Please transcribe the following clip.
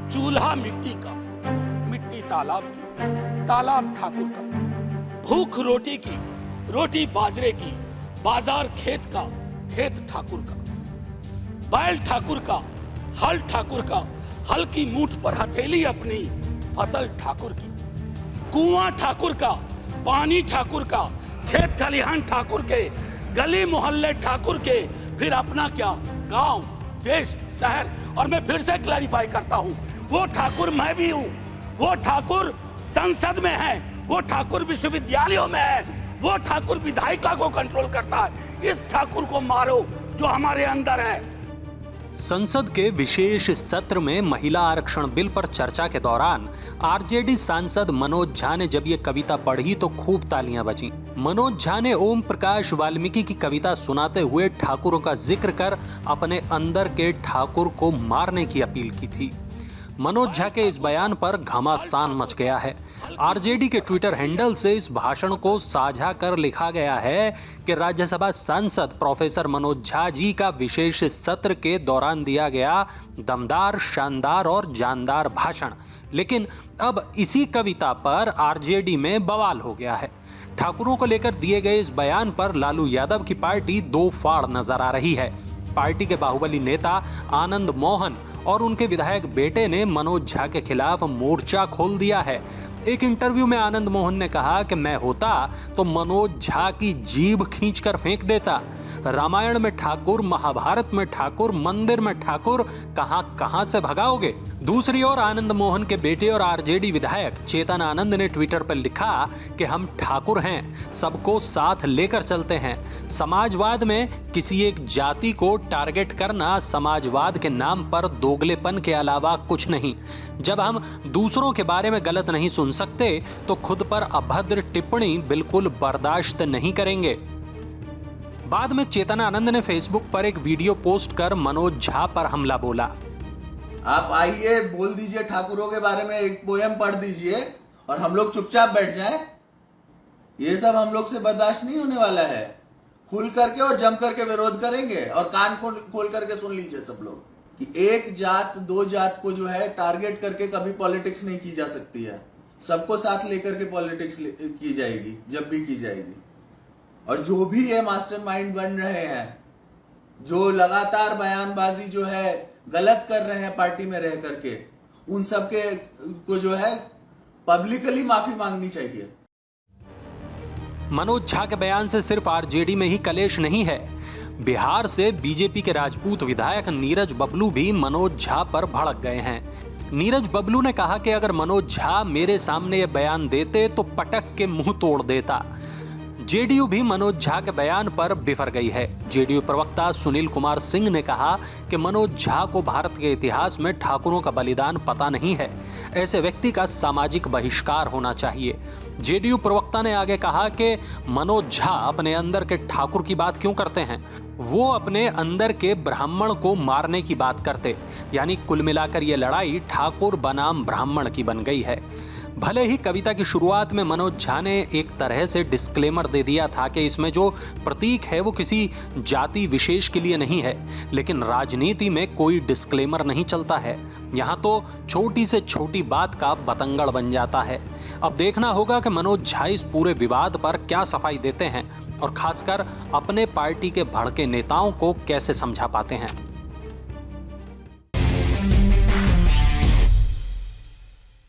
चूल्हा मिट्टी का, मिट्टी तालाब की, तालाब ठाकुर का, भूख रोटी की, रोटी बाजरे की, बाजार खेत का, खेत ठाकुर का, बैल ठाकुर का, हल ठाकुर का, हल की मूठ पर हथेली अपनी, फसल ठाकुर की, कुआं ठाकुर का, पानी ठाकुर का, खेत खलिहान ठाकुर के, गली मोहल्ले ठाकुर के, फिर अपना क्या, गांव, देश, शहर। और मैं फिर से क्लैरिफाई करता हूं, वो ठाकुर मैं भी हूं, वो ठाकुर संसद में है, वो ठाकुर विश्वविद्यालयों में है, वो ठाकुर विधायिका को कंट्रोल करता है। इस ठाकुर को मारो जो हमारे अंदर है। संसद के विशेष सत्र में महिला आरक्षण बिल पर चर्चा के दौरान आरजेडी सांसद मनोज झा ने जब ये कविता पढ़ी तो खूब तालियां बजीं। मनोज झा ने ओम प्रकाश वाल्मीकि की कविता सुनाते हुए ठाकुरों का जिक्र कर अपने अंदर के ठाकुर को मारने की अपील की थी। मनोज झा के इस बयान पर घमासान मच गया है। आरजेडी के ट्विटर हैंडल से इस भाषण को साझा कर लिखा गया है कि राज्यसभा सांसद प्रोफेसर मनोज झा जी का विशेष सत्र के दौरान दिया गया दमदार, शानदार और जानदार भाषण, लेकिन अब इसी कविता पर आरजेडी में बवाल हो गया है। ठाकुरों को लेकर दिए गए इस बयान पर लालू यादव की पार्टी दो फाड़ नजर आ रही है। पार्टी के बाहुबली नेता आनंद मोहन और उनके विधायक बेटे ने मनोज झा के खिलाफ मोर्चा खोल दिया है। एक इंटरव्यू में आनंद मोहन ने कहा कि मैं होता तो मनोज झा की जीभ खींचकर फेंक देता। रामायण में ठाकुर, महाभारत में ठाकुर, मंदिर में ठाकुर, कहां से भगाओगे। दूसरी ओर आनंद मोहन के बेटे और आरजेडी विधायक चेतन आनंद ने ट्विटर पर लिखा कि हम ठाकुर हैं, सबको साथ लेकर चलते हैं। समाजवाद में किसी एक जाति को टारगेट करना समाजवाद के नाम पर दोगलेपन के अलावा कुछ नहीं। जब हम दूसरों के बारे में गलत नहीं सुन सकते तो खुद पर अभद्र टिप्पणी बिल्कुल बर्दाश्त नहीं करेंगे। बाद में चेतन आनंद ने फेसबुक पर एक वीडियो पोस्ट कर मनोज झा पर हमला बोला। आप आइए, बोल दीजिए ठाकुरों के बारे में, एक पोयम पढ़ दीजिए और हम लोग चुपचाप बैठ जाएं। ये सब हम लोग से बर्दाश्त नहीं होने वाला है। खुल करके और जम करके विरोध करेंगे और कान खोल करके सुन लीजिए सब लोग कि एक जात दो जात को जो है टारगेट करके कभी पॉलिटिक्स नहीं की जा सकती है। सबको साथ लेकर के पॉलिटिक्स की जाएगी जब भी की जाएगी। और जो भी ये मास्टरमाइंड बन रहे हैं, जो लगातार बयानबाजी जो है गलत कर रहे हैं पार्टी में रह करके, उन सब के को जो है पब्लिकली माफी मांगनी चाहिए। मनोज झा के बयान से सिर्फ आरजेडी में ही कलेश नहीं है। बिहार से बीजेपी के राजपूत विधायक नीरज बबलू भी मनोज झा पर भड़क गए हैं। नीरज बबलू ने कहा कि अगर मनोज झा मेरे सामने ये बयान देते तो पटक के मुंह तोड़ देता। जेडीयू भी मनोज झा के बयान पर बिफर गई है। जेडीयू प्रवक्ता सुनील कुमार सिंह ने कहा कि मनोज झा को भारत के इतिहास में ठाकुरों का बलिदान पता नहीं है। ऐसे व्यक्ति का सामाजिक बहिष्कार होना चाहिए। जेडीयू प्रवक्ता ने आगे कहा कि मनोज झा अपने अंदर के ठाकुर की बात क्यों करते हैं, वो अपने अंदर के ब्राह्मण को मारने की बात करते। यानी कुल मिलाकर ये लड़ाई ठाकुर बनाम ब्राह्मण की बन गई है। भले ही कविता की शुरुआत में मनोज झा ने एक तरह से डिस्क्लेमर दे दिया था कि इसमें जो प्रतीक है वो किसी जाति विशेष के लिए नहीं है, लेकिन राजनीति में कोई डिस्क्लेमर नहीं चलता है। यहाँ तो छोटी से छोटी बात का बतंगड़ बन जाता है। अब देखना होगा कि मनोज झा इस पूरे विवाद पर क्या सफाई देते हैं और खासकर अपने पार्टी के भड़के नेताओं को कैसे समझा पाते हैं।